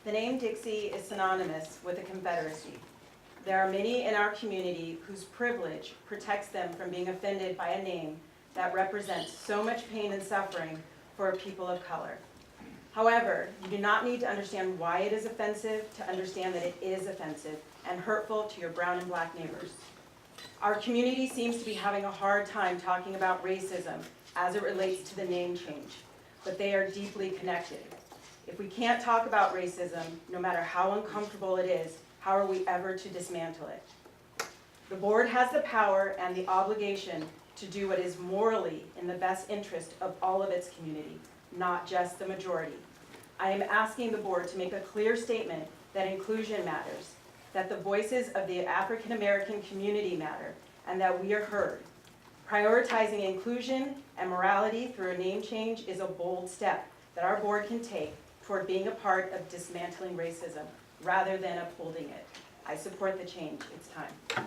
The name Dixie is synonymous with a Confederacy. There are many in our community whose privilege protects them from being offended by a name that represents so much pain and suffering for a people of color. However, you do not need to understand why it is offensive to understand that it is offensive and hurtful to your brown and black neighbors. Our community seems to be having a hard time talking about racism as it relates to the name change, but they are deeply connected. If we can't talk about racism, no matter how uncomfortable it is, how are we ever to dismantle it? The board has the power and the obligation to do what is morally in the best interest of all of its community, not just the majority. I am asking the board to make a clear statement that inclusion matters, that the voices of the African American community matter, and that we are heard. Prioritizing inclusion and morality through a name change is a bold step that our board can take toward being a part of dismantling racism rather than upholding it. I support the change. It's time.